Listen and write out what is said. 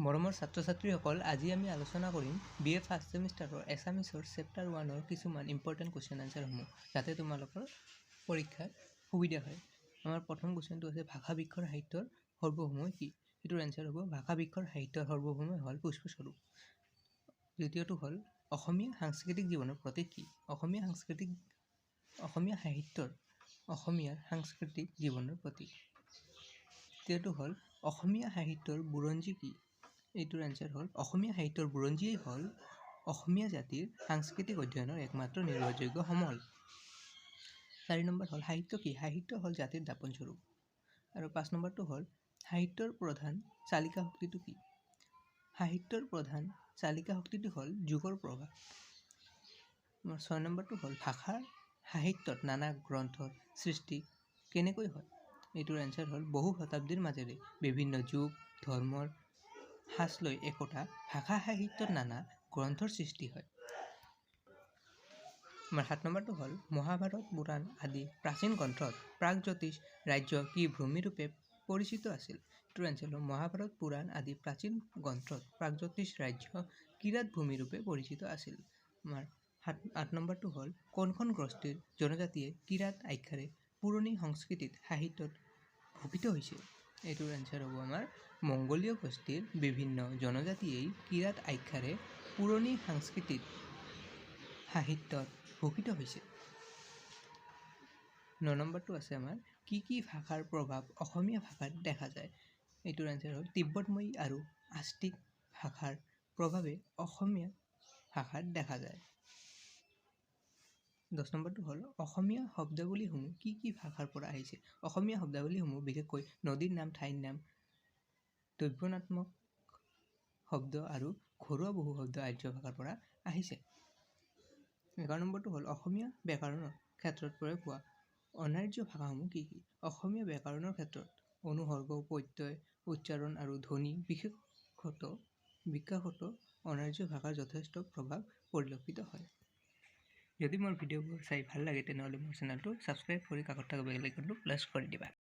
মৰমৰ ছাত্ৰ ছাত্ৰীসকল, আজি আমি আলোচনা কৰিম BA ফাৰ্ষ্ট ছেমিষ্টাৰৰ এছামিছৰ চেপ্টাৰ 1ৰ কিছুমান ইম্পৰ্টেণ্ট কুৱেশ্যন আনচাৰসমূহ, যাতে তোমালোকৰ পৰীক্ষাত সুবিধা হয়। আমাৰ প্ৰথম কুৱেশ্যনটো আছে ভাষা বৃক্ষৰ সাহিত্যৰ সৰ্বভৌমই কি? এইটোৰ এনচাৰ হ'ব ভাষা বৃক্ষৰ সাহিত্যৰ সৰ্বভৌমই হ'ল পুষ্পস্বৰূপ। দ্বিতীয়টো হ'ল অসমীয়া সাংস্কৃতিক জীৱনৰ প্ৰতীক কি? অসমীয়াৰ সাংস্কৃতিক জীৱনৰ প্ৰতীক। তৃতীয়টো হ'ল অসমীয়া সাহিত্যৰ বুৰঞ্জী কি? এইটোৰ এনচাৰ হ'ল অসমীয়া সাহিত্যৰ বুৰঞ্জীয়েই হ'ল অসমীয়া জাতিৰ সাংস্কৃতিক অধ্যয়নৰ একমাত্ৰ নিৰ্ভৰযোগ্য সমল। 4 নম্বৰ হ'ল সাহিত্য কি? সাহিত্য হ'ল জাতিৰ দাপোনস্বৰূপ। আৰু 5 নম্বৰটো হ'ল সাহিত্যৰ প্ৰধান চালিকা শক্তিটো কি? সাহিত্যৰ প্ৰধান চালিকা শক্তিটো হ'ল যুগৰ প্ৰভাৱ। 6 নম্বৰটো হ'ল ভাষাৰ সাহিত্যত নানা গ্ৰন্থৰ সৃষ্টি কেনেকৈ হয়? এইটোৰ এনচাৰ হ'ল বহু শতাব্দীৰ মাজেৰে বিভিন্ন যুগ ধৰ্মৰ সাঁচ লৈ একোটা ভাষা সাহিত্যত নানা গ্ৰন্থৰ সৃষ্টি হয়। আমাৰ 7 নম্বৰটো হ'ল মহাভাৰত পুৰাণ আদি প্ৰাচীন গ্ৰন্থত প্ৰাগজ্যোতিষ ৰাজ্য কি ভূমিৰূপে পৰিচিত আছিল? এইটোৰ এনচাৰ হ'ল মহাভাৰত পুৰাণ আদি প্ৰাচীন গ্ৰন্থত প্ৰাগজ্যোতিষ ৰাজ্য কিৰাত ভূমিৰূপে পৰিচিত আছিল। আমাৰ 8 নম্বৰটো হ'ল কোনখন গোষ্ঠীৰ জনজাতিয়ে কিৰাত আখ্যাৰে পুৰণি সংস্কৃতিত সাহিত্যত ভূষিত হৈছিল? এইটোৰ এনচাৰ হ'ব আমাৰ মংগোলীয় গোষ্ঠীৰ বিভিন্ন জনজাতিয়েই কিৰাত আখ্যাৰে পুৰণি সংস্কৃতিত সাহিত্যত ভূষিত হৈছিল। 9 নম্বৰটো আছে আমাৰ কি ভাষাৰ প্ৰভাৱ অসমীয়া ভাষাত দেখা যায়? এইটোৰ এনচাৰ হ'ল তিব্বতময়ী আৰু আষ্টিক ভাষাৰ প্ৰভাৱে অসমীয়া ভাষাত দেখা যায়। 10 নম্বৰটো হ'ল অসমীয়া শব্দাৱলীসমূহ কি ভাষাৰ পৰা আহিছে? অসমীয়া শব্দাৱলীসমূহ বিশেষকৈ নদীৰ নাম, ঠাইৰ নাম, দ্ৰব্যাত্মক শব্দ আৰু ঘৰুৱা বহু শব্দ আৰ্য ভাষাৰ পৰা আহিছে। 11 নম্বৰটো হ'ল অসমীয়া ব্যাকৰণৰ ক্ষেত্ৰত প্ৰয়োগ হোৱা অনাৰ্য ভাষাসমূহ কি? অসমীয়া ব্যাকৰণৰ ক্ষেত্ৰত অনুসৰ্গ, প্ৰত্যয়, উচ্চাৰণ আৰু ধ্বনি বিকাশতো অনাৰ্য ভাষাৰ যথেষ্ট প্ৰভাৱ পৰিলক্ষিত হয়। যদি মোৰ ভিডিঅ'বোৰ চাই ভাল লাগে তেনেহ'লে মোৰ চেনেলটো ছাবস্ক্ৰাইব কৰি কাষত থকা বেল আইকনটো প্ৰেছ কৰি দিবা।